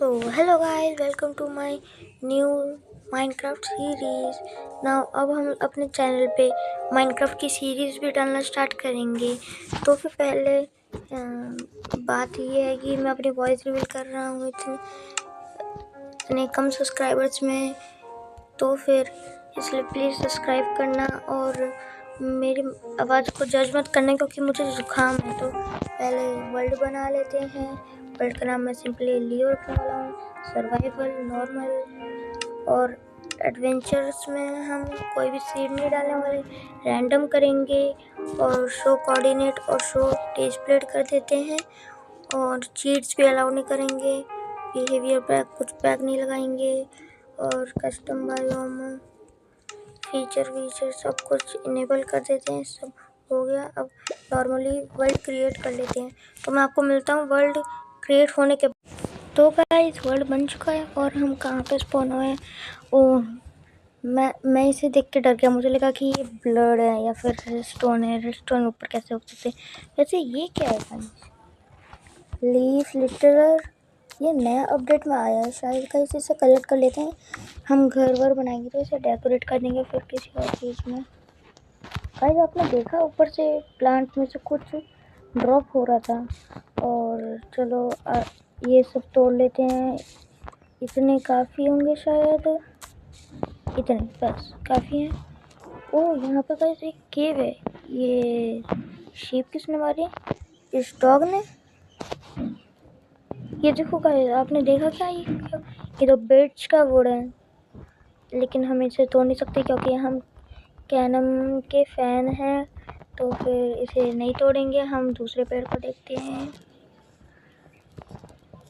So hello guys, welcome to my new Minecraft series. Now अब हम अपने channel पे Minecraft की सीरीज़ भी डालना स्टार्ट करेंगे। तो फिर पहले बात ये है कि मैं अपनी वॉइस रिवील कर रहा हूँ इतने कम सब्सक्राइबर्स में, तो फिर इसलिए प्लीज़ सब्सक्राइब करना और मेरी आवाज़ को जज मत करना क्योंकि मुझे ज़ुकाम है। तो पहले वर्ल्ड बना लेते हैं। वर्ल्ड का नाम मैं सिंपली लियो रखने वाला हूँ। सर्वाइवल, नॉर्मल और एडवेंचर्स में हम कोई भी सीड नहीं डालने वाले, रैंडम करेंगे और शो कोऑर्डिनेट और शो डिस्प्लेड कर देते हैं और चीट्स भी अलाउ नहीं करेंगे। बिहेवियर पैक कुछ पैक नहीं लगाएंगे और कस्टम बायोम फीचर सब कुछ इनेबल कर देते हैं। सब हो गया। अब नॉर्मली वर्ल्ड क्रिएट कर लेते हैं। तो मैं आपको मिलता हूँ वर्ल्ड क्रिएट होने के बाद। तो गाइस वर्ल्ड बन चुका है और हम कहाँ पे स्पॉन हुए हैं। ओह, मैं इसे देख के डर गया। मुझे लगा कि ये ब्लड है या फिर रेडस्टोन है। रेडस्टोन ऊपर कैसे हो सकते। वैसे ये क्या है गाइस? लीफ लिटरर, ये नया अपडेट में आया है शायद। कहीं इसे कलेक्ट कर लेते हैं। हम घर वर बनाएंगे तो इसे डेकोरेट कर देंगे फिर किसी और चीज़ में। गाइस आपने देखा ऊपर से प्लांट में से कुछ ड्रॉप हो रहा था। और चलो ये सब तोड़ लेते हैं। इतने काफ़ी होंगे शायद, इतने बस काफ़ी हैं। ओह यहाँ पे गाइस एक केव है। ये शीप किसने मारी? इस डॉग ने। ये देखो गाइस, आपने देखा क्या? ये तो बेड्स का वुड है, लेकिन हम इसे तोड़ नहीं सकते क्योंकि हम कैनम के फैन हैं। तो फिर इसे नहीं तोड़ेंगे। हम दूसरे पेड़ को देखते हैं।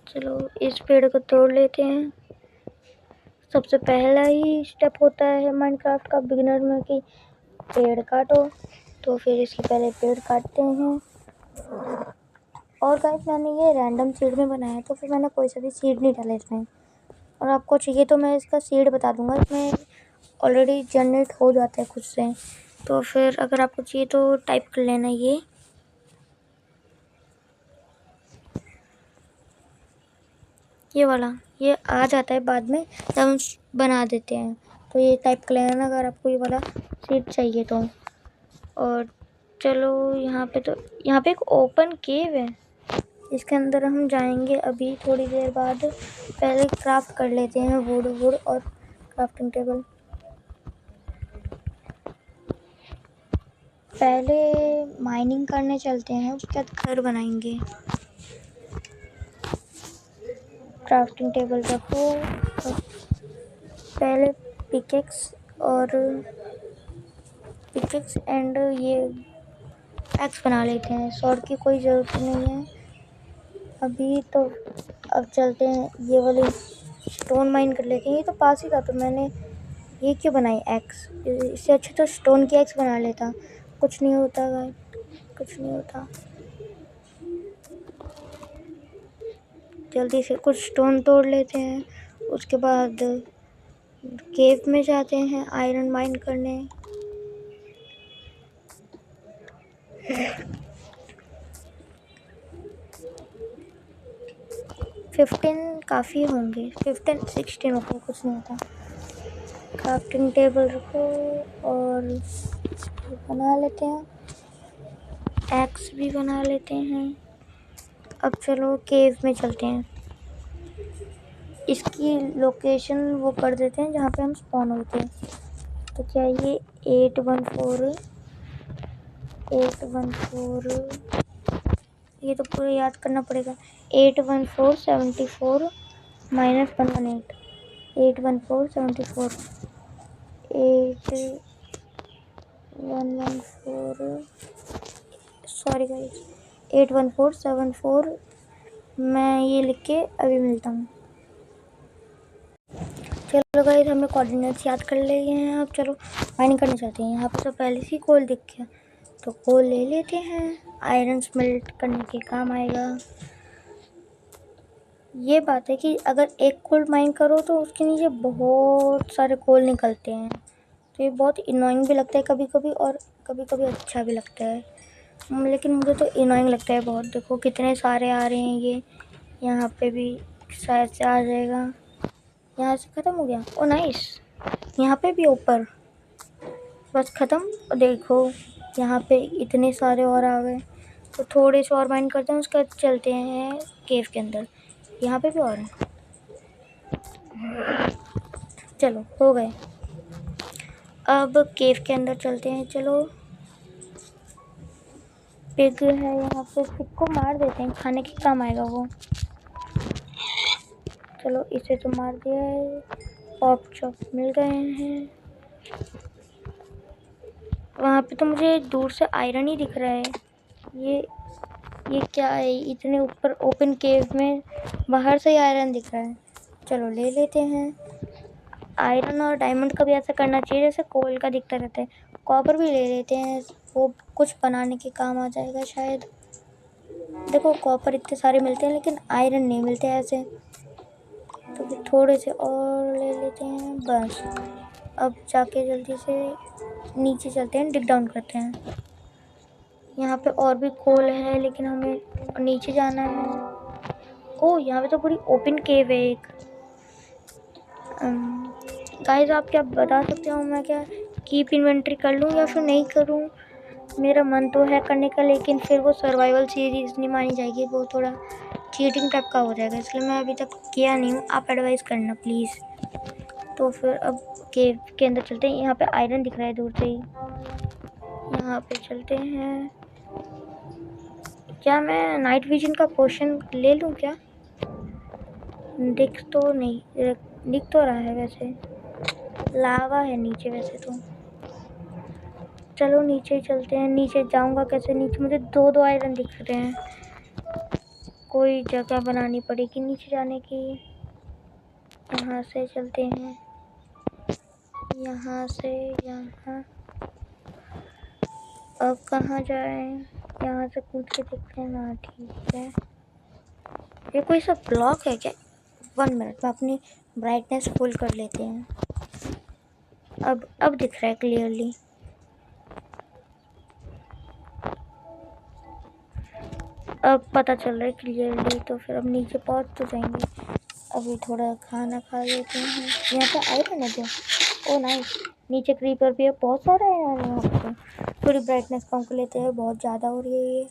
चलो इस पेड़ को तोड़ लेते हैं। सबसे पहला ही स्टेप होता है माइनक्राफ्ट का बिगिनर में कि पेड़ काटो। तो फिर इसके पहले पेड़ काटते हैं। और गाइस मैंने ये रैंडम सीड में बनाया है, तो फिर मैंने कोई सा भी सीड नहीं डाला इसमें। और आपको चाहिए तो मैं इसका सीड बता दूंगा। इसमें ऑलरेडी जनरेट हो जाता है खुद से। तो फिर अगर आपको चाहिए तो टाइप कर लेना। ये वाला ये आ जाता है बाद में जब हम बना देते हैं। तो ये टाइप कर लेना अगर आपको ये वाला सीड चाहिए तो। और चलो यहाँ पे एक ओपन केव है। इसके अंदर हम जाएंगे अभी थोड़ी देर बाद। पहले क्राफ्ट कर लेते हैं वुड और क्राफ्टिंग टेबल। पहले माइनिंग करने चलते हैं, उसके बाद घर बनाएंगे। क्राफ्टिंग टेबल रखो। पहले पिकेक्स एंड ये एक्स बना लेते हैं। स्वॉर्ड की कोई ज़रूरत नहीं है अभी तो। अब चलते हैं ये वाली स्टोन माइन कर लेते हैं। ये तो पास ही था तो मैंने ये क्यों बनाई एक्स? इससे अच्छा तो स्टोन की एक्स बना लेता। कुछ नहीं होता गाइस, कुछ नहीं होता। जल्दी से कुछ स्टोन तोड़ लेते हैं। उसके बाद केव में जाते हैं आयरन माइन करने। फिफ्टीन काफ़ी होंगे, 15-16 ओके, कुछ नहीं होता। क्राफ्टिंग टेबल रखो और बना लेते हैं। एक्स भी बना लेते हैं। अब चलो केव में चलते हैं। इसकी लोकेशन वो कर देते हैं जहाँ पे हम स्पॉन होते हैं। तो क्या ये 814 ये तो पूरा याद करना पड़ेगा। 81474 -118 81474 8114 सॉरी गाइस 81474। मैं ये लिख के अभी मिलता हूँ। चलो गाइस हमने कोऑर्डिनेट्स याद कर लिए हैं। अब चलो माइनिंग करने जाते हैं। यहाँ पे तो पहले से कोल दिख गया, तो कोल ले लेते हैं। आयरन स्मेल्ट करने के काम आएगा। ये बात है कि अगर एक कोल माइन करो तो उसके नीचे बहुत सारे कोल निकलते हैं। तो ये बहुत इनोइंग भी लगता है कभी कभी और कभी कभी अच्छा भी लगता है। लेकिन मुझे तो इनोइंग लगता है बहुत। देखो कितने सारे आ रहे हैं ये। यहाँ पे भी शायद से आ जाएगा। यहाँ से ख़त्म हो गया। ओ नाइस, यहाँ पे भी ऊपर बस ख़त्म। देखो यहाँ पे इतने सारे और आ गए। तो थोड़े से और माइन करते हैं, उसके बाद चलते हैं केव के अंदर। यहाँ पे भी और है। चलो हो गए। अब केव के अंदर चलते हैं। चलो पिग है यहाँ पे, पिग को मार देते हैं, खाने के काम आएगा वो। चलो इसे तो मार दिया है। पॉप चॉप मिल गए हैं। वहाँ पे तो मुझे दूर से आयरन ही दिख रहा है। ये क्या है? इतने ऊपर ओपन केव में बाहर से ही आयरन दिख रहा है। चलो ले लेते हैं। आयरन और डायमंड का भी ऐसा करना चाहिए जैसे कोल का दिखता रहता है। कॉपर भी ले लेते हैं, वो कुछ बनाने के काम आ जाएगा शायद। देखो कॉपर इतने सारे मिलते हैं लेकिन आयरन नहीं मिलते ऐसे, तो फिर थोड़े से और ले लेते हैं बस। अब जाके जल्दी से नीचे चलते हैं, डिग डाउन करते हैं। यहाँ पे और भी कोल है लेकिन हमें नीचे जाना है। ओह यहाँ पे तो पूरी ओपन केव है एक। गाइस आप क्या बता सकते हो, मैं क्या कीप इन्वेंट्री कर लूँ या फिर नहीं करूँ? मेरा मन तो है करने का, लेकिन फिर वो सर्वाइवल सीरीज नहीं मानी जाएगी, वो थोड़ा चीटिंग टाइप का हो जाएगा, इसलिए मैं अभी तक किया नहीं हूँ। आप एडवाइस करना प्लीज़। तो फिर अब केव के अंदर चलते हैं। यहाँ पे आयरन दिख रहा है दूर से ही। यहाँ पे चलते हैं। क्या मैं नाइट विजन का पोशन ले लूँ क्या? दिख तो नहीं, दिख तो रहा है वैसे, लावा है नीचे वैसे तो। चलो नीचे ही चलते हैं। नीचे जाऊंगा कैसे? नीचे मुझे दो आयरन दिख रहे हैं। कोई जगह बनानी पड़ेगी नीचे जाने की। यहाँ से चलते हैं, यहाँ से यहाँ। अब कहाँ जाएं? यहाँ से कूद के देखते हैं ना। ठीक है, ये कोई सा ब्लॉक है क्या? 1 मिनट में अपनी ब्राइटनेस फुल कर लेते हैं। अब दिख रहा है क्लियरली। अब पता चल रहा है क्लियरली। तो फिर अब नीचे पहुंच तो जाएंगे। अभी थोड़ा खाना खा लेते हैं। यहाँ पे आयरन है क्या? ओ नाइस, नीचे क्रीपर भी है, बहुत सारा है यार यहाँ पे। थोड़ी ब्राइटनेस कम कर लेते हैं, बहुत ज़्यादा हो रही है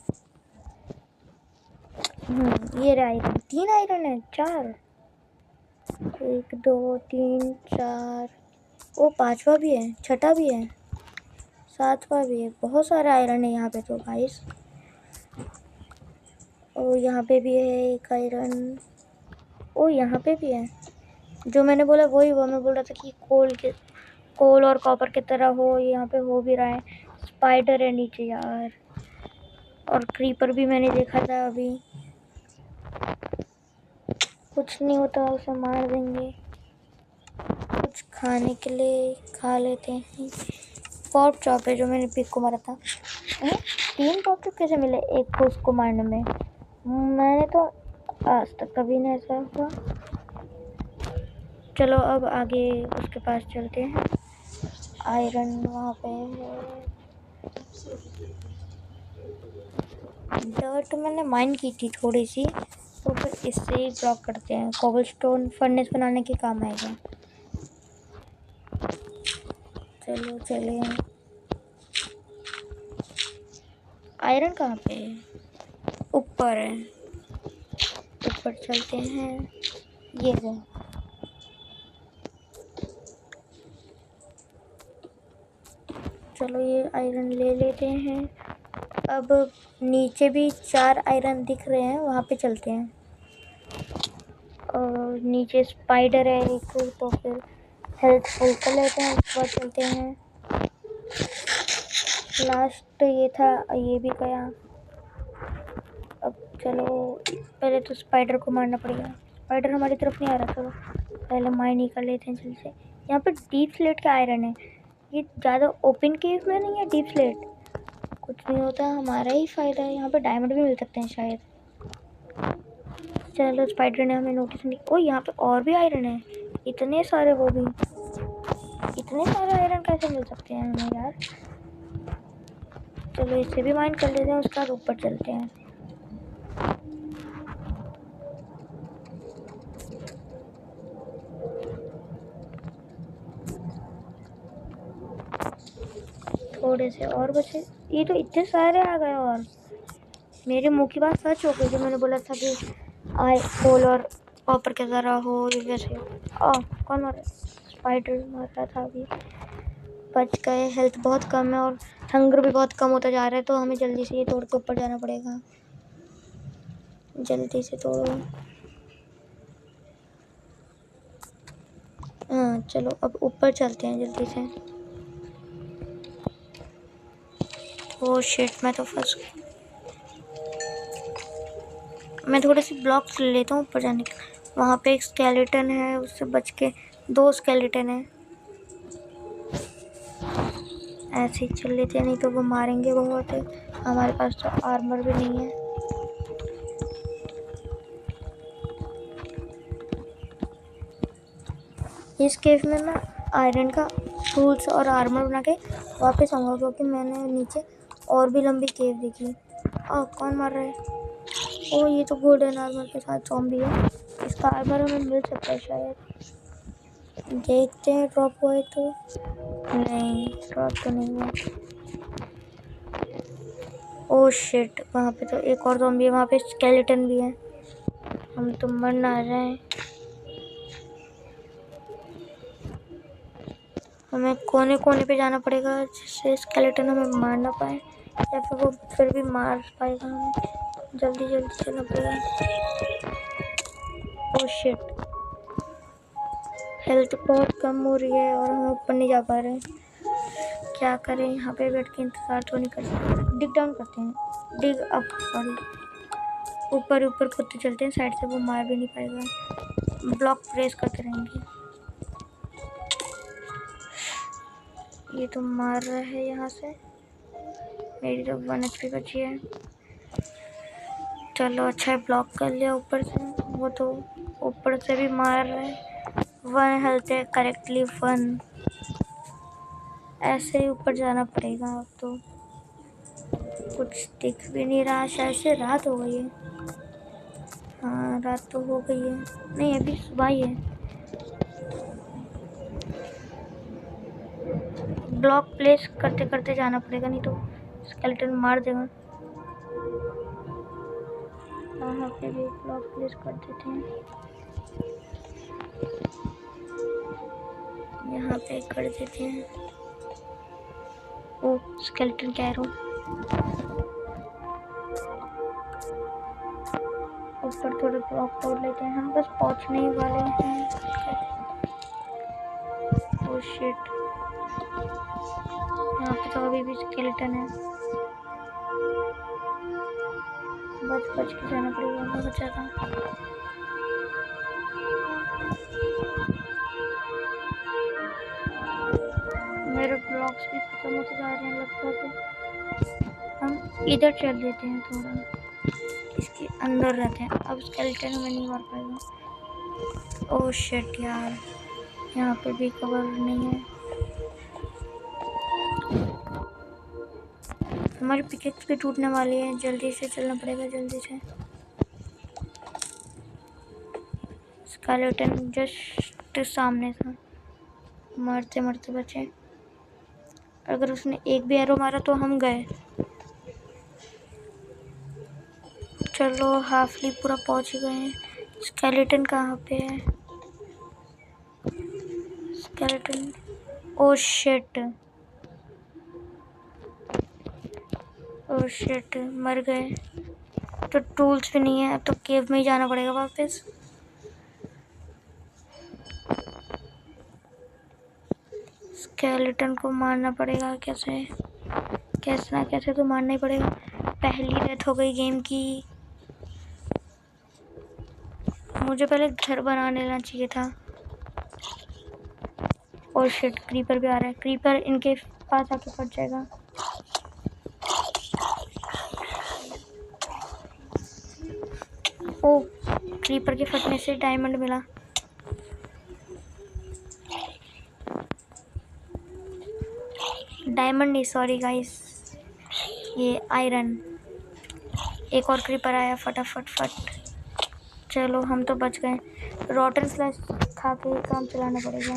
ये रहा आयरन। 3 आयरन है, 4, 1 2 3 4। ओ 5वां भी है, 6वां भी है, 7वां भी है। बहुत सारा आयरन है यहाँ पे तो गाइस। ओ यहाँ पे भी है एक आयरन। ओ यहाँ पे भी है। जो मैंने बोला वही वो मैं बोल रहा था कि कोल और कॉपर की तरह हो, यहाँ पे हो भी रहा है। स्पाइडर है नीचे यार, और क्रीपर भी मैंने देखा था अभी। कुछ नहीं होता, उसे मार देंगे। कुछ खाने के लिए खा लेते हैं। पॉप चॉप है जो मैंने पिग को मारा था। 3 पॉप चॉप कैसे मिले एक को उसको मारने में? मैंने तो आज तक कभी नहीं ऐसा हुआ। चलो अब आगे उसके पास चलते हैं। आयरन वहाँ पे है। डर्ट मैंने माइन की थी थोड़ी सी, तो फिर इससे ही ब्लॉक करते हैं। कोबलस्टोन फर्नेस बनाने के काम आएगा। चलो चले। आयरन कहाँ पे है? ऊपर है, ऊपर चलते हैं। ये है। चलो ये आयरन ले लेते हैं। अब नीचे भी 4 आयरन दिख रहे हैं, वहाँ पे चलते हैं। और नीचे स्पाइडर है एक, तो फिर हेल्थ फुल कर लेते हैं, उसके बाद चलते हैं। लास्ट ये था, ये भी गया। अब चलो पहले तो स्पाइडर को मारना पड़ेगा। स्पाइडर हमारी तरफ नहीं आ रहा, चलो पहले माइन ही कर लेते हैं जल्दी से। यहाँ पे डीप स्लेट का आयरन है। ये ज़्यादा ओपन केव में नहीं है डीप स्लेट, कुछ नहीं होता, हमारा ही फ़ायदा है। यहाँ पे डायमंड भी मिल सकते हैं शायद। चलो स्पाइडर ने हमें नोटिस नहीं। ओ यहाँ पे और भी आयरन है, इतने सारे। वो भी इतने सारे आयरन कैसे मिल सकते हैं हमें यार? चलो इसे भी माइन कर लेते हैं, उसके बाद ऊपर चलते हैं। थोड़े से और बचे। ये तो इतने सारे आ गए और मेरे मुंह की बात सच हो गई जो मैंने बोला था कि आई कोल और कॉपर के ज़रा हो वैसे हो। कौन मार रहा है? स्पाइडर मार रहा था अभी। बच गए। हेल्थ बहुत कम है और हंगर भी बहुत कम होता जा रहा है, तो हमें जल्दी से ये तोड़ के ऊपर जाना पड़ेगा। जल्दी से तोड़ो। हाँ चलो अब ऊपर चलते हैं जल्दी से। ओह शिट, मैं तो फंस गई। मैं थोड़े से ब्लॉक्स ले लेता हूँ ऊपर जाने के। वहाँ पे एक स्केलेटन है, उससे बच के 2 स्केलेटन है। ऐसे ही चल लेते हैं, नहीं तो वो मारेंगे बहुत है। हमारे पास तो आर्मर भी नहीं है। इस केव में मैं आयरन का टूल्स और आर्मर बना के वापस आऊँगा, क्योंकि मैंने नीचे और भी लंबी केव देखी। कौन मार रहा है? ओह ये तो गोल्डन आर्मर के साथ ज़ॉम्बी है। इसका आर्मर हमें मिल सकता है शायद। देखते हैं ड्रॉप हुआ तो। नहीं ड्रॉप तो नहीं हुआ। ओह शिट, वहाँ पे तो एक और ज़ॉम्बी है, वहाँ पे स्केलेटन भी है। हम तो मर ना रहे हैं। हमें कोने कोने पे जाना पड़ेगा जिससे स्केलेटन हमें मार ना पाए, या फिर वो फिर भी मार पाएगा हमें। जल्दी जल्दी चलना पड़ेगा। ओह शिट, हेल्थ बहुत कम हो रही है और हम ऊपर नहीं जा पा रहे हैं। क्या करें? यहाँ पे बैठ के इंतज़ार तो नहीं कर सकते। डिग डाउन करते हैं, डिग अप सॉरी। ऊपर ऊपर खुदते चलते हैं, साइड से वो मार भी नहीं पाएगा। ब्लॉक प्रेस करते रहेंगे। ये तो मार रहा है यहाँ से। मेरी तो 1 HP बची है। चलो अच्छा है, ब्लॉक कर लिया ऊपर से। वो तो ऊपर से भी मार रहा है। 1 हेल्थ है, करेक्टली 1। ऐसे ही ऊपर जाना पड़ेगा। अब तो कुछ दिख भी नहीं रहा, शायद से रात हो गई है। हाँ रात तो हो गई है। नहीं अभी सुबह ही है। ब्लॉक प्लेस करते करते जाना पड़ेगा, नहीं तो स्केलेटन मार देगा। यहाँ पे भी ब्लॉक प्लेस कर देते हैं। यहाँ पे कर देते हैं। ओ स्केलेटन कैरो। ऊपर थोड़े ब्लॉक तोड़ लेते हैं, हम बस पहुँचने ही वाले हैं। ओ शिट, यहाँ पे तो अभी भी स्केलेटन है। बच बच के जाना पड़ेगा बहुत ज़्यादा। मेरे ब्लॉक्स भी खत्म होते जा रहे हैं लगभग। हम इधर चल लेते हैं, थोड़ा इसके अंदर रहते हैं। अब स्केलेटन हमें नहीं मार पाएगा। ओह शिट यार, यहाँ पे भी कवर नहीं है। हमारी पिकेक्स भी टूटने वाली है, जल्दी से चलना पड़ेगा जल्दी से। स्केलेटन जस्ट सामने था, मरते मरते बचे। अगर उसने एक भी एरो मारा तो हम गए। चलो हाफली पूरा पहुंच गए हैं। स्केलेटन कहाँ पे है? Skeleton, oh shit, oh shit, मर गए। तो टूल्स भी नहीं है, अब तो केव में ही जाना पड़ेगा वापस। स्केलेटन को मारना पड़ेगा कैसे ना कैसे तो मारना ही पड़ेगा। पहली डेथ हो गई गेम की। मुझे पहले घर बना लेना चाहिए था। और शिट, क्रीपर भी आ रहा है। क्रीपर इनके पास आके फट जाएगा। ओह, क्रीपर के फटने से डायमंड मिला। डायमंड नहीं, सॉरी गाइस, ये आयरन। एक और क्रीपर आया, फटाफट फट। चलो हम तो बच गए। रॉटन स्लैश खा के काम चलाना पड़ेगा।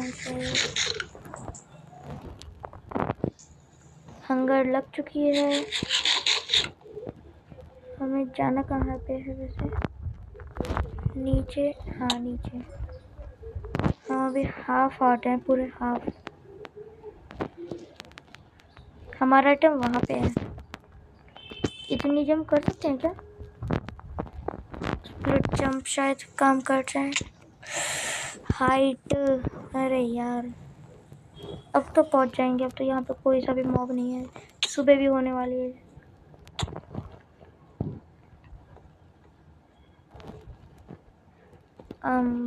हंगर लग चुकी है। हमें जाना कहाँ पे है वैसे? नीचे, हाँ नीचे। हाँ अभी हाफ हार्ट है, पूरे हाफ। हमारा आइटम वहाँ पे है। इतनी जंप कर सकते हैं क्या? स्प्लिट जंप शायद काम कर जाए। हाइट, अरे यार अब तो पहुंच जाएंगे। अब तो यहाँ पे कोई सा भी मॉब नहीं है। सुबह भी होने वाली है।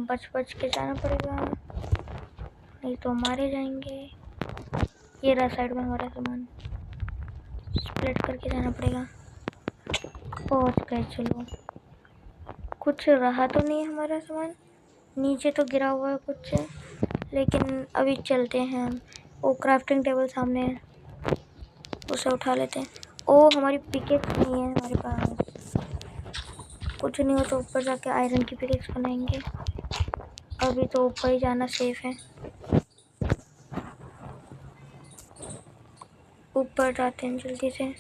बच बच के जाना पड़ेगा, नहीं तो मारे जाएंगे। ये रहा साइड में हमारा सामान, स्प्लिट करके जाना पड़ेगा। पहुंच गए, चलो। कुछ रहा तो नहीं हमारा सामान, नीचे तो गिरा हुआ है कुछ, लेकिन अभी चलते हैं हम। वो क्राफ्टिंग टेबल सामने है, उसे उठा लेते हैं। ओ हमारी पिकेक्स नहीं है हमारे पास। कुछ नहीं हो तो ऊपर जाके आयरन की पिकेक्स बनाएंगे। अभी तो ऊपर ही जाना सेफ है। ऊपर जाते हैं जल्दी से।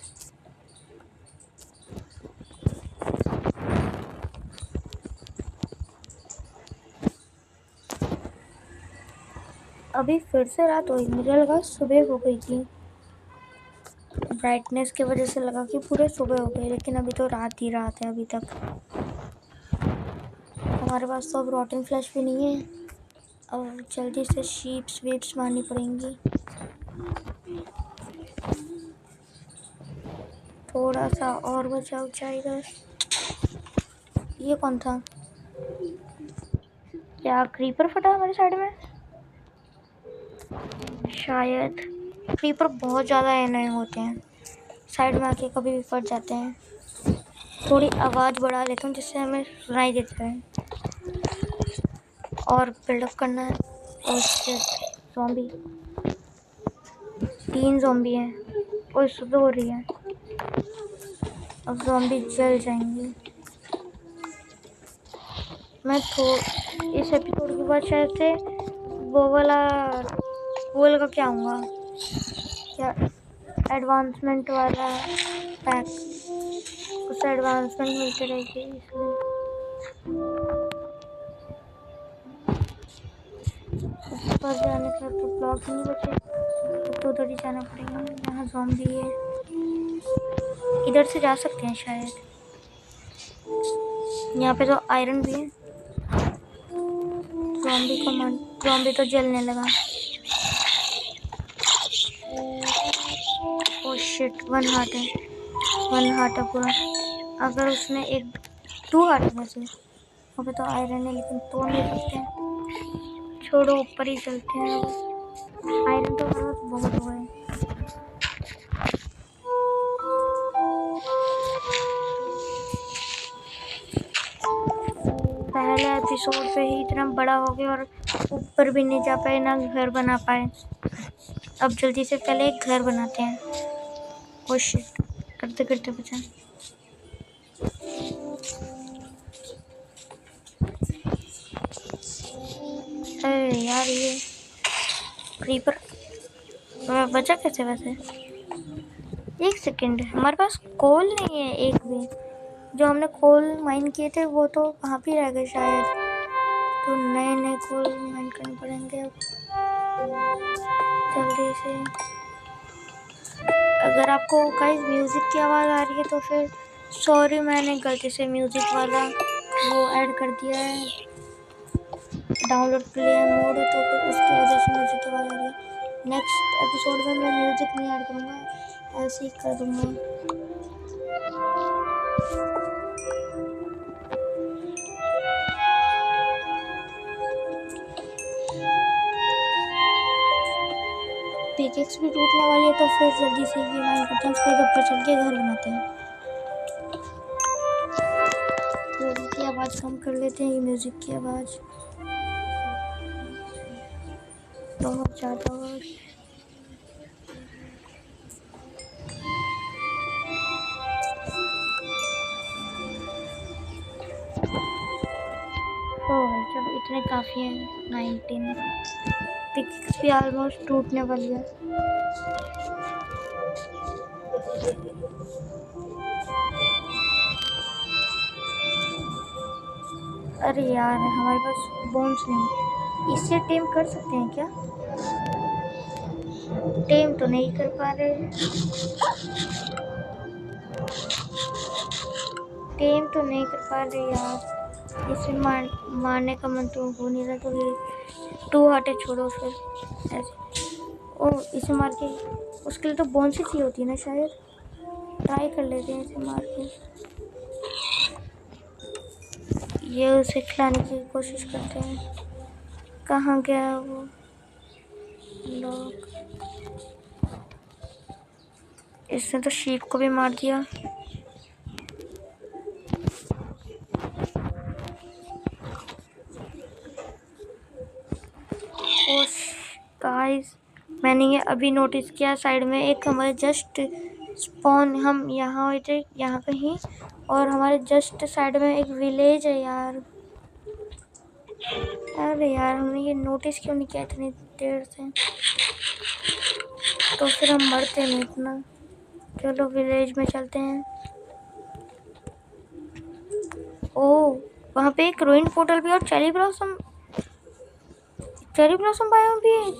अभी फिर से रात हुई, मुझे लगा सुबह हो गई थी। ब्राइटनेस की वजह से लगा कि पूरे सुबह हो गई, लेकिन अभी तो रात ही रात है अभी तक। हमारे पास तो अब रॉटन फ्लैश भी नहीं है। अब जल्दी से शीप्स वीप्स मारनी पड़ेंगी। थोड़ा सा और बचाव चाहिए। ये कौन था? क्या क्रीपर फटा हमारे साइड में? शायद। क्रीपर बहुत ज़्यादा एनोइंग होते हैं, साइड में आके कभी भी फट जाते हैं। थोड़ी आवाज़ बढ़ा लेता हूँ जिससे हमें सुनाई देता है। और बिल्डअप करना है। और ज़ॉम्बी, 3 ज़ॉम्बी हैं। कोई सुबह हो रही है, अब ज़ॉम्बी जल जाएंगे। मैं इस एपिसोड के बाद शायद से वो वाला क्या आऊँगा, क्या एडवांसमेंट वाला पैक, उससे एडवांसमेंट मिलती रहेगी। इसलिए ऊपर जाने का तो ब्लॉक नहीं बचे, तो उधर ही जाना पड़ेगा। यहाँ ज़ॉम्बी है, इधर से जा सकते हैं शायद। यहाँ पे तो आयरन भी है। ज़ॉम्बी तो जलने लगा। ओह शिट, 1 हार्ट है, 1 हार्ट है पूरा। अगर उसने 2 हार्ट है वैसे। वहाँ पे तो आयरन है लेकिन तोड़ नहीं सकते। छोड़ो, ऊपर ही चलते हैं। आयरन तो बहुत हुआ है। पहले एपिसोड पे ही इतना बड़ा हो गया और ऊपर भी नहीं जा पाए, ना घर बना पाए। अब जल्दी से पहले एक घर बनाते हैं। ओह शिट, करते करते बचा। अरे यार ये क्रीपर बचा कैसे वैसे? 1 सेकेंड, हमारे पास कोल नहीं है एक भी। जो हमने कोल माइन किए थे वो तो वहाँ पे रह गए शायद। तो नए कोल माइन करने पड़ेंगे अब जल्दी से। अगर आपको गाइस म्यूज़िक की आवाज़ आ रही है तो फिर सॉरी, मैंने गलती से म्यूज़िक वाला वो ऐड कर दिया है, डाउनलोड प्लेयर मोड, तो फिर उसकी वजह से म्यूज़िक की आवाज़ आ रही है। नेक्स्ट एपिसोड में मैं म्यूज़िक नहीं ऐड करूँगा, ऐसे ही कर दूँगा। पिकेक्स भी टूटने वाली है तो फिर जल्दी से ये माइन करते हैं, उसके बाद ऊपर चल के घर बनाते हैं। थोड़ी सी आवाज़ कम कर लेते हैं, ये म्यूज़िक की आवाज़ बहुत ज़्यादा आवाज़। चलो इतने काफ़ी हैं। 19 पिक्स भी ऑलमोस्ट टूटने वाली है। अरे यार हमारे पास बोन्स नहीं, इससे टेम कर सकते हैं क्या? टेम तो नहीं कर पा रहे, टेम तो नहीं कर पा रहे यार। इसे मारने का मन तो हो नहीं रहा, तो ये 2 हार्टें छोड़ो फिर ऐसे। ओ इसे मार के, उसके लिए तो बोन्स ही चाहिए होती है ना शायद। ट्राई कर लेते हैं इसे मार के। ये उसे खिलाने की कोशिश करते हैं। कहाँ गया वो लोग? इसने तो शीप को भी मार दिया। ओह गाइस, मैंने ये अभी नोटिस किया, साइड में एक हमारे जस्ट स्पॉन, हम यहाँ हुए थे यहाँ कहीं, और हमारे जस्ट साइड में एक विलेज है यार। अरे यार हमने ये नोटिस क्यों नहीं किया इतनी देर से, तो फिर हम मरते नहीं इतना। चलो विलेज में चलते हैं। ओह वहाँ पे एक रूइन पोर्टल भी और चेरी ब्लॉसम बायोम भी है।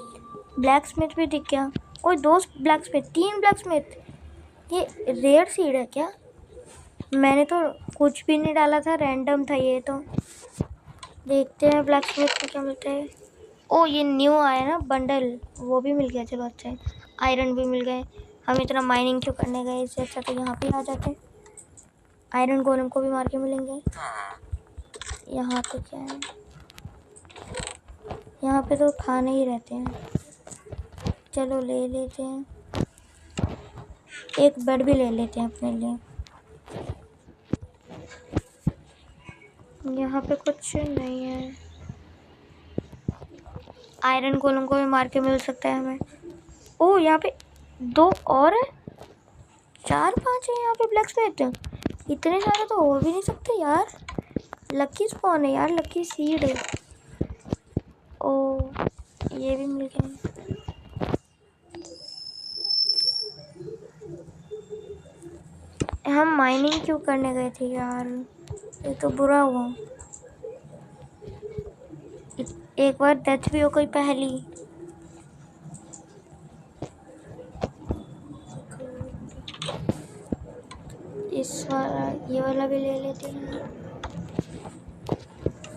ब्लैक स्मिथ भी दिख गया। ओए 2 ब्लैक स्मिथ, 3 ब्लैक स्मिथ। ये रेयर सीड है क्या? मैंने तो कुछ भी नहीं डाला था, रैंडम था ये तो। देखते हैं ब्लैक स्मिथ में क्या मिलता है। ओ ये न्यू आया ना बंडल, वो भी मिल गया। चलो अच्छा है, आयरन भी मिल गए। हम इतना माइनिंग क्यों करने गए, इससे अच्छा तो यहाँ पे आ जाते। आयरन गोलम को भी मार के मिलेंगे। यहाँ पे क्या है? यहाँ पे तो खाने ही रहते हैं। चलो ले लेते हैं, एक बेड भी ले लेते हैं अपने लिए। यहाँ पे कुछ नहीं है। आयरन गोलम को भी मार के मिल सकता है हमें। ओ यहाँ पे 2 और है, 4-5 है यहाँ पे ब्लैक स्मिथ। इतने सारे तो हो भी नहीं सकते यार। लकी स्पॉन है यार, लकी सीड है। ओ ये भी मिल गए। हम माइनिंग क्यों करने गए थे यार, ये तो बुरा हुआ। एक बार डेथ भी हो गई पहली। इस वाला, ये वाला भी ले लेते हैं।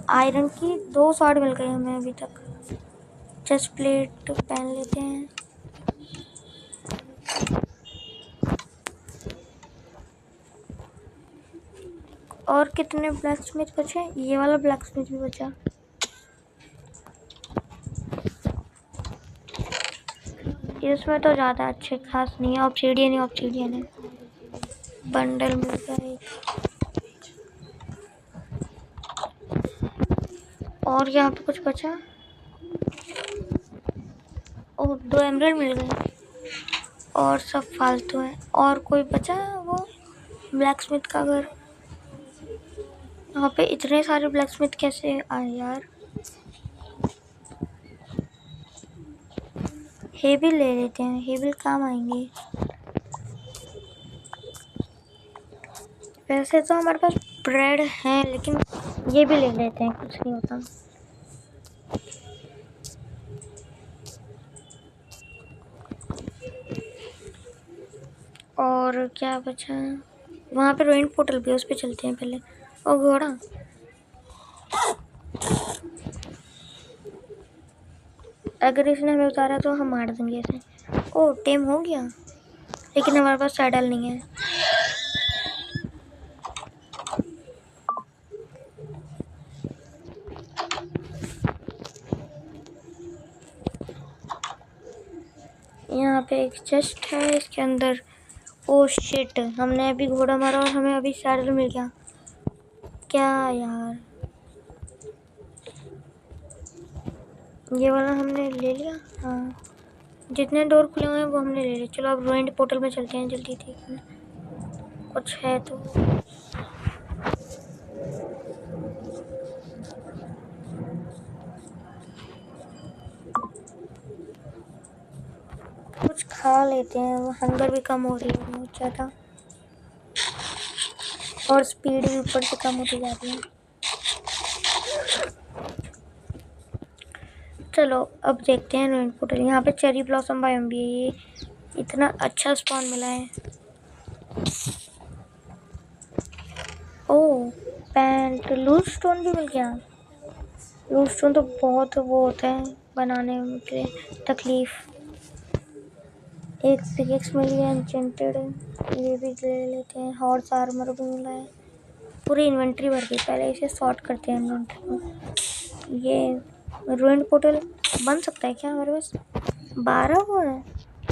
आयरन की 2 शॉट मिल गई हमें अभी तक। चेस्ट प्लेट पहन लेते हैं। और कितने ब्लैक स्मिथ बचे? ये वाला ब्लैक स्मिथ भी बचा। इसमें तो ज़्यादा अच्छे खास नहीं है। ऑब्सीडियन है। बंडल मिल गया एक। और यहाँ पे कुछ बचा? ओह 2 एमराल्ड मिल गए, और सब फालतू है। और कोई बचा वो ब्लैक स्मिथ का घर? यहाँ पे इतने सारे ब्लैक स्मिथ कैसे आए यार? हेबिल ले लेते हैं, हेबिल काम आएंगे। वैसे तो हमारे पास ब्रेड है, लेकिन ये भी ले लेते हैं, कुछ नहीं होता। और क्या बचा? वहाँ पे रूइन पोर्टल भी, उस पे चलते हैं पहले। ओ घोड़ा, अगर इसने हमें उतारा तो हम मार देंगे इसे। ओ टेम हो गया, लेकिन हमारे पास सैडल नहीं है। यहाँ पे एक चेस्ट है, इसके अंदर। ओ शिट, हमने अभी घोड़ा मारा और हमें अभी सैडल मिल गया। क्या यार, ये वाला हमने ले लिया। हाँ जितने डोर खुले हुए हैं वो हमने ले लिए। चलो अब रूइंड पोर्टल में चलते हैं जल्दी, ठीक है? कुछ है तो। कुछ खा लेते हैं, हंगर भी कम हो रही है बहुत ज़्यादा और स्पीड भी ऊपर से कम होती जा रही है। चलो अब देखते हैं रुइन पोर्टल। यहाँ पे चेरी ब्लॉसम बायोम भी है। ये इतना अच्छा स्पॉन मिला है। ओह पैंट लूज स्टोन भी मिल गया। लूज स्टोन तो बहुत वो होता है बनाने के तकलीफ। एक पिकेक्स मिल गया एन्चेंटेड, ये भी ले लेते हैं। हॉर्स आर्मर भी मिला है। पूरी इन्वेंट्री भर गई। पहले इसे सॉर्ट करते हैं इन्वेंट्री को। ये रुइन पोर्टल बन सकता है क्या हमारे पास? 12 वो है।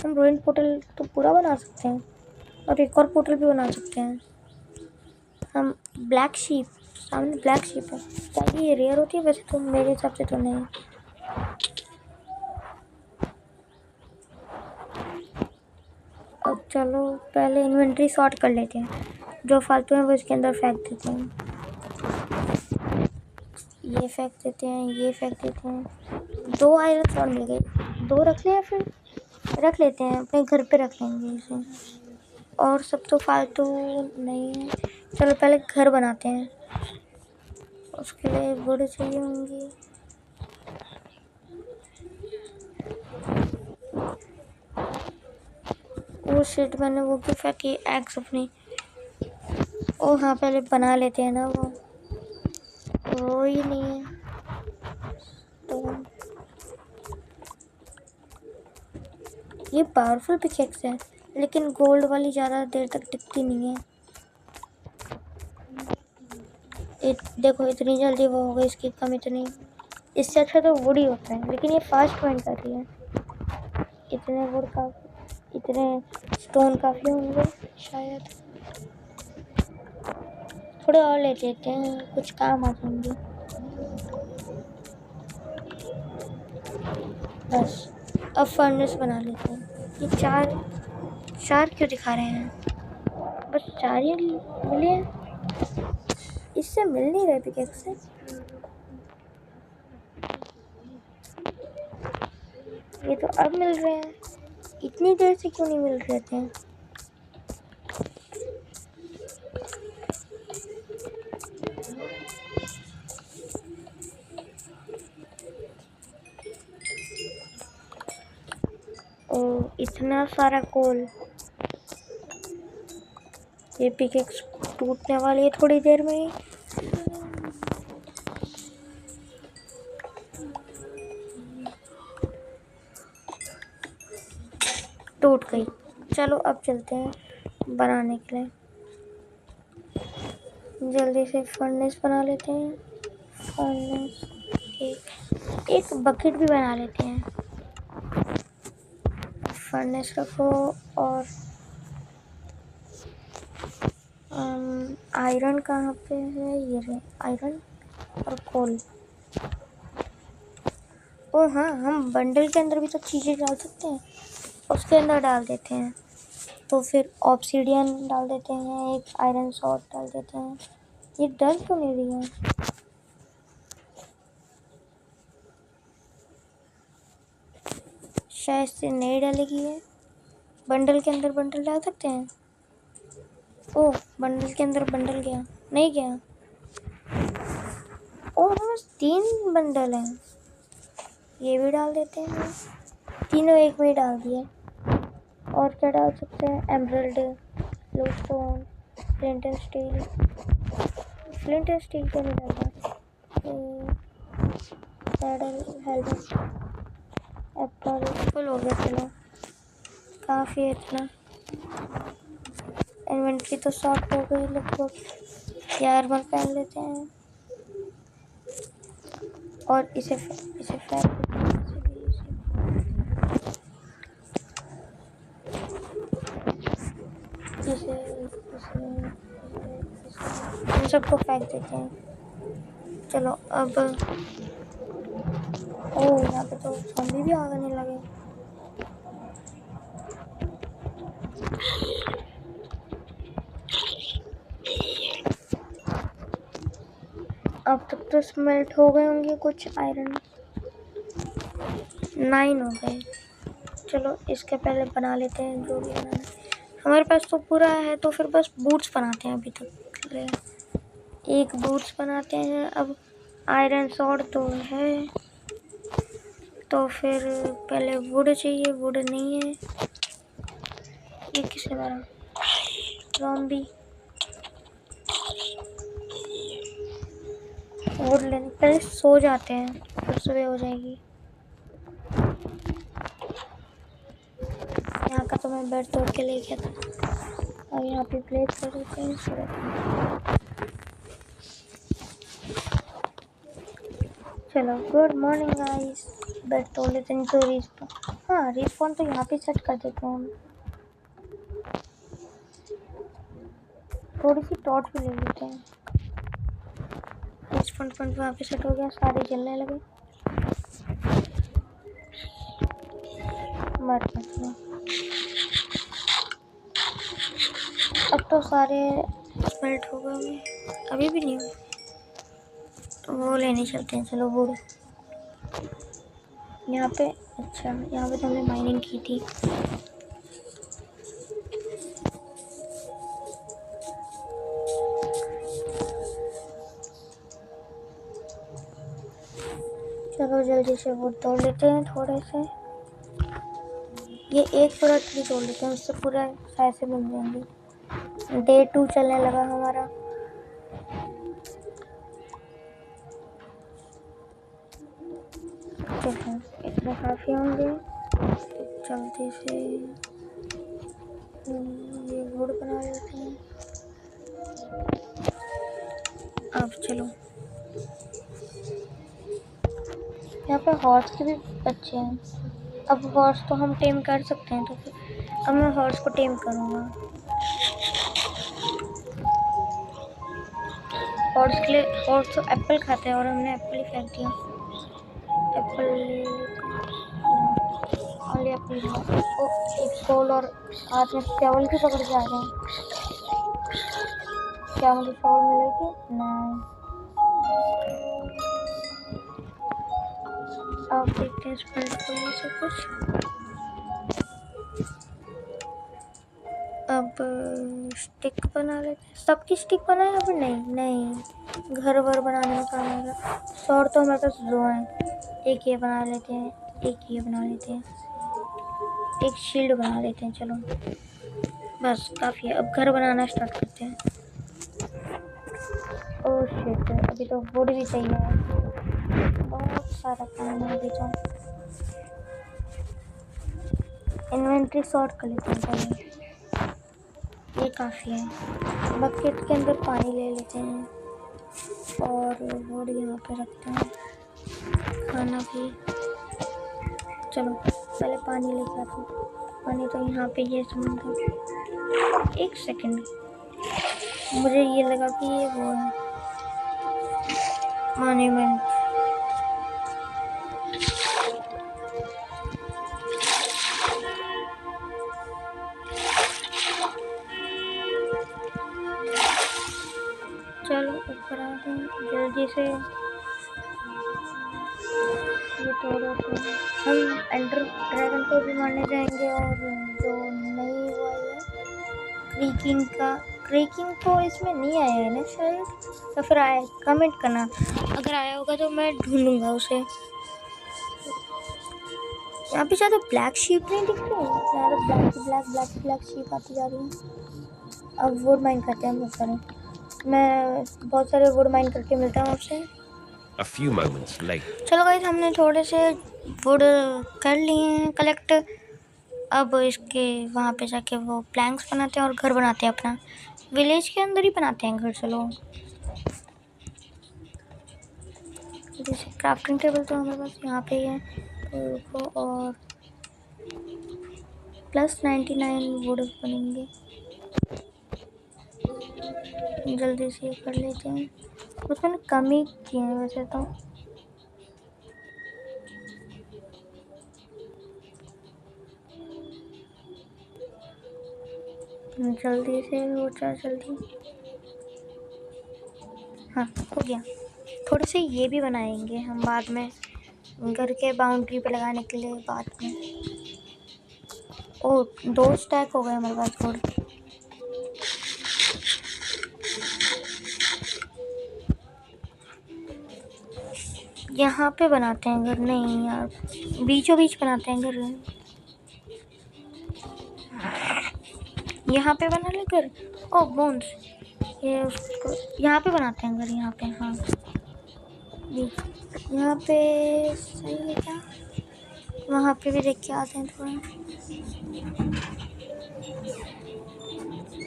हम रुइन पोर्टल तो पूरा बना सकते हैं और एक और पोर्टल भी बना सकते हैं हम। ब्लैक शीप, सामने ब्लैक शीप है। क्या ये रेयर होती है? वैसे तो मेरे हिसाब से तो नहीं। अब चलो पहले इन्वेंट्री सॉर्ट कर लेते हैं। जो फालतू है वो इसके अंदर फेंक देते हैं। ये फेंक देते हैं, ये फेंक देते हैं। 2 आयरन सॉर्ड मिल गए। 2 रख ले या फिर रख लेते हैं, अपने घर पे रख लेंगे इसे। और सब तो फालतू नहीं है। चलो पहले घर बनाते हैं। उसके लिए वुड चाहिए होंगी। वो शिट मैंने वो क्यों फेंकी एग्स अपनी। ओ हाँ पहले बना लेते हैं ना। वो ही नहीं है तो ये पावरफुल पिकेक्स है लेकिन गोल्ड वाली ज़्यादा देर तक टिकती नहीं है। देखो इतनी जल्दी वो हो गई इसकी कम इतनी। इससे अच्छा तो वुड ही होता है लेकिन ये फास्ट पॉइंट कर रही है। इतने वुड का इतने स्टोन काफ़ी होंगे शायद। थोड़े और ले लेते हैं, कुछ काम आ जाएंगे। बस अब फर्नेस बना लेते हैं। ये चार क्यों दिखा रहे हैं? बस 4 ही मिले हैं। इससे मिल नहीं रहे पिकेक्स से। ये तो अब मिल रहे हैं। इतनी देर से क्यों नहीं मिल रहे थे? ओ इतना सारा कोल। ये पिकेक्स टूटने वाली है थोड़ी देर में ही। टूट गई। चलो अब चलते हैं बनाने के लिए। जल्दी से फर्नेस बना लेते हैं। फर्नेस एक बकेट भी बना लेते हैं। फर्नेस रखो और आयरन कहाँ पे है? ये रहे आयरन और कोल। ओ हाँ हम बंडल के अंदर भी तो चीज़ें डाल सकते हैं। उसके अंदर डाल देते हैं। तो फिर ऑब्सीडियन डाल देते हैं, एक आयरन सॉर्ड डाल देते हैं। ये डल क्यों नहीं रही है? शायद से नहीं डालेगी है। बंडल के अंदर बंडल डाल सकते हैं। ओह बंडल के अंदर बंडल गया नहीं गया। ओह हमारे पास 3 बंडल हैं। ये भी डाल देते हैं। तीनों एक में ही डाल दिए। और क्या डाल सकते हैं? Emerald, Bluestone, flint and steel. Flint and steel क्यों नहीं डालता? पैडल हेलमेट एप्पल फुल हो गया। चलो काफ़ी है इतना। इन्वेंट्री तो शॉर्ट हो गई लगभग। ये आर्मर पहन लेते हैं और इसे फेंक इन सबको फेंक देते हैं। चलो अब ओह यहाँ पे तो ज़ॉम्बी भी आने लगे। अब तक तो स्मेल्ट हो गए होंगे कुछ आयरन। 9 हो गए। चलो इसके पहले बना लेते हैं जो भी बनाना है। हमारे पास तो पूरा है तो फिर बस बूट्स बनाते हैं अभी तक। एक बूट्स बनाते हैं। अब आयरन सॉर्ड तो है, तो फिर पहले वुड चाहिए। वुड नहीं है। ये किसने मारा? ज़ॉम्बी। वुड लेने पहले सो जाते हैं, फिर सुबह हो जाएगी। यहाँ का तो मैं बेड तोड़ के ले गया था और यहाँ पे प्लेस कर देते हैं। चलो गुड मॉर्निंग गाइस। बेड तोड़ लेते हैं तो रिस्पॉन, हाँ रिस्पॉन तो यहाँ पे सेट कर देते हैं हम। थोड़ी सी टॉर्च भी ले लेते हैं। रिस्पॉन पॉइंट वहाँ पे सेट हो गया, सारे जलने लगे। मर गए। अब तो सारे स्मेल्ट हो गए, अभी भी नहीं हुए तो वो लेने चलते हैं। चलो वो यहाँ पे, अच्छा यहाँ पे तो हमने माइनिंग की थी। चलो जल्दी से वो तोड़ लेते हैं थोड़े से। ये एक पूरा ट्री तोड़ लेते हैं, उससे पूरा पैसे मिल जाएंगे। डे 2 चलने लगा हमारा। इतने काफ़ी होंगे। जल्दी से ये वुड बना लेते हैं। अब चलो यहाँ पे हॉर्स के भी बच्चे हैं। अब हॉर्स तो हम टेम कर सकते हैं, तो फिर अब मैं हॉर्स को टेम करूँगा। हॉर्स के लिए, हॉर्स तो एप्पल खाते हैं और हमने एप्पल ही फेंक दिया। एप्पल ले एप्पल। ओ एक सोल और हाथ में सेवल की पकड़ के आ रहे हैं। क्या मुझे सोल मिलेगी? नहीं। अब देखते हैं स्पेल्ट को, ये सब कुछ। अब स्टिक बना लेते हैं। सबकी स्टिक बनाए या फिर नहीं? घर वर बनाने में काम आएगा। सौर तो हमारे पास दो हैं, एक ये बना लेते हैं, एक ये बना लेते हैं, एक शील्ड बना लेते हैं। चलो बस काफ़ी है। अब घर बनाना स्टार्ट करते हैं। ओह शिट, अभी तो वुड भी चाहिए, बहुत सारा काम है अभी तो। इन्वेंट्री सॉर्ट कर लेते हैं पहले, ये काफ़ी है। बकेट के अंदर पानी ले लेते हैं और वुड यहाँ पे रखते हैं। खाना भी, चलो पहले पानी लेके आते हैं। पानी तो यहाँ पे ये समुद्र। एक सेकंड, मुझे ये लगा कि ये वो है मॉन्यूमेंट। चलो ऊपर आते हैं जल्दी से। ये तोड़ो तो हम एंडर ड्रैगन को भी मारने जाएंगे। और जो नई हुआ है क्रीकिंग तो इसमें नहीं आया है ना शायद, तो फिर आया कमेंट करना, अगर आया होगा तो मैं ढूंढूंगा उसे। यहाँ पे ज़्यादा ब्लैक शीप नहीं दिख रही, ज़्यादा ब्लैक शीप आती जा रही है। अब वुड माइन करते हैं बहुत सारे। मैं बहुत सारे वुड माइन करके मिलता हूँ आपसे। A few moments later. चलो गाइस, हमने थोड़े से वुड कर लिए हैं कलेक्ट। अब इसके वहाँ पे जाके वो प्लैंक्स बनाते हैं और घर बनाते हैं अपना। विलेज के अंदर ही बनाते हैं घर। चलो जैसे क्राफ्टिंग टेबल तो हमारे पास यहाँ पे ही है, तो और +99 वुड बनेंगे। जल्दी से कर लेते हैं। उसमें कमी की है वैसे तो। जल्दी से हो जा जल्दी। हाँ हो गया। थोड़े से ये भी बनाएंगे हम बाद में, घर के बाउंड्री पे लगाने के लिए बाद में। ओ 2 स्टैक हो गए हमारे पास वुड। यहाँ पे बनाते हैं घर, नहीं यार बीचों बीच बनाते हैं घर। यहाँ पे बना ले घर। ओ बोन्स, ये उसको यहाँ पे बनाते हैं घर, यहाँ पे। हाँ यहाँ पे सही है क्या? वहाँ पे भी देख के आते हैं थोड़ा।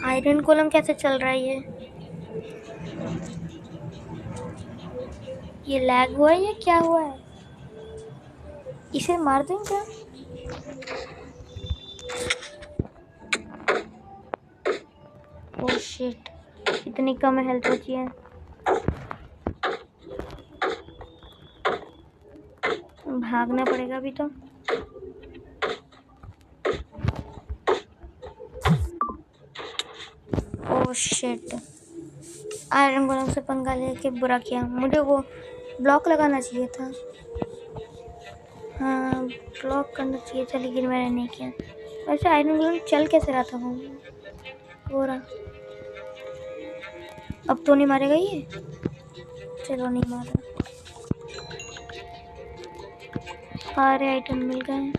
आयरन कोलम कैसे चल रहा है ये लैग हुआ है या क्या हुआ है? इसे मार दें क्या? ओह शिट, इतनी कम हेल्थ बची है। भागना पड़ेगा अभी तो। ओह शिट, आयरन गोलम से पंगा लेके बुरा किया। मुझे वो ब्लॉक लगाना चाहिए था। हाँ ब्लॉक करना चाहिए था, लेकिन मैंने नहीं किया। वैसे आयरन गोलम चल कैसे रहा था वो रहा। अब तो नहीं मारेगा ये? चलो नहीं मारा। सारे आइटम मिल गए।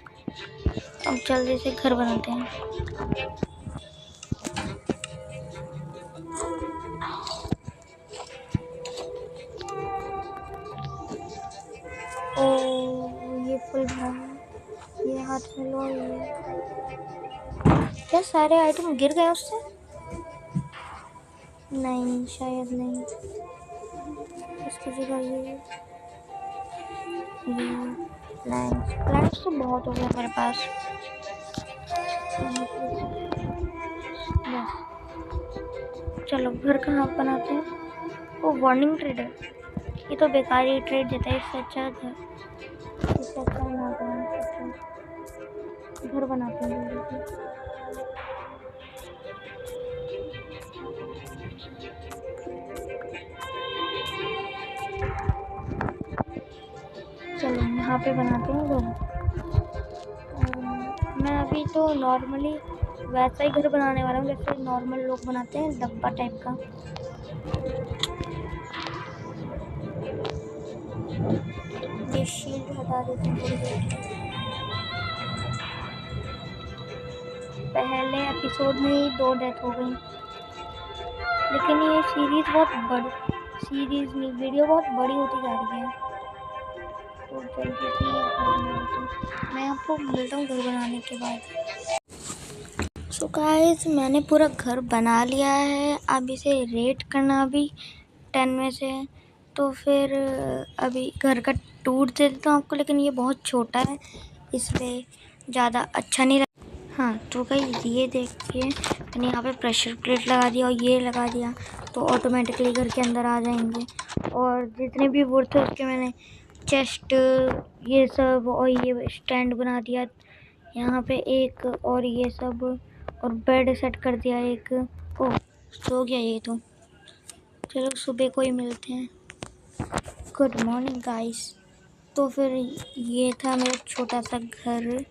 अब जल्दी से घर बनाते हैं। ओ ये फुल भाग, ये हाथ में लो। ये क्या सारे आइटम गिर गए उससे? नहीं शायद नहीं। इसकी जगह ये प्लांट्स तो बहुत हो गया हमारे पास। बस चलो घर कहाँ बनाते हैं। वो वार्निंग ट्रेड है, ये तो बेकार ही ट्रेड देता है। इससे अच्छा घर, इससे अच्छा ना घर बनाते हैं। चलो यहाँ पे बनाते हैं घर। मैं अभी तो नॉर्मली वैसा ही घर बनाने वाला हूँ जैसे नॉर्मल लोग बनाते हैं, डब्बा टाइप का। ये शील्ड हटा देते हैं थोड़ी देर। पहले एपिसोड में ही 2 डेथ हो गई, लेकिन ये सीरीज नहीं, वीडियो बहुत बड़ी होती जा रही है। तो जल्दी से मैं आपको मिलता हूँ घर बनाने के बाद। सो गाइस मैंने पूरा घर बना लिया है। अब इसे रेट करना भी 10 में से। तो फिर अभी घर का टूर दे देता हूँ आपको, लेकिन ये बहुत छोटा है इसलिए ज़्यादा अच्छा नहीं लगा। हाँ तो गाइस ये देखिए, मैंने यहाँ पे प्रेशर प्लेट लगा दिया और ये लगा दिया, तो ऑटोमेटिकली घर के अंदर आ जाएंगे। और जितने भी वुड थे उसके मैंने चेस्ट ये सब और ये स्टैंड बना दिया यहाँ पे एक, और ये सब, और बेड सेट कर दिया एक। ओह सो गया ये तो। चलो सुबह को ही मिलते हैं। Good morning guys. तो फिर ये था मेरा छोटा सा घर।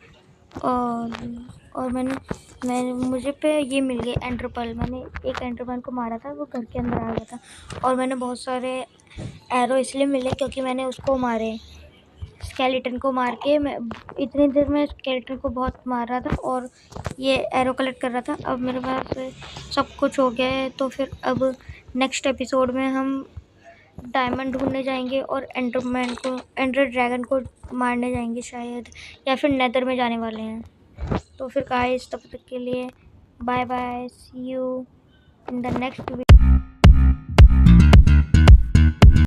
और मैंने मुझे पे ये मिल गए एंडरपर्ल। मैंने एक एंडरमैन को मारा था, वो घर के अंदर आ गया था। और मैंने बहुत सारे एरो इसलिए मिले क्योंकि मैंने उसको मारे, स्केलेटन को मार के। मैं इतनी देर में स्केलेटन को बहुत मार रहा था और ये एरो कलेक्ट कर रहा था। अब मेरे पास सब कुछ हो गया है। तो फिर अब नेक्स्ट एपिसोड में हम डायमंड ढूंढने जाएंगे और एंडर ड्रैगन को मारने जाएंगे शायद, या फिर नेदर में जाने वाले हैं। तो फिर गाइस तब तक के लिए bye bye, see you in the next video.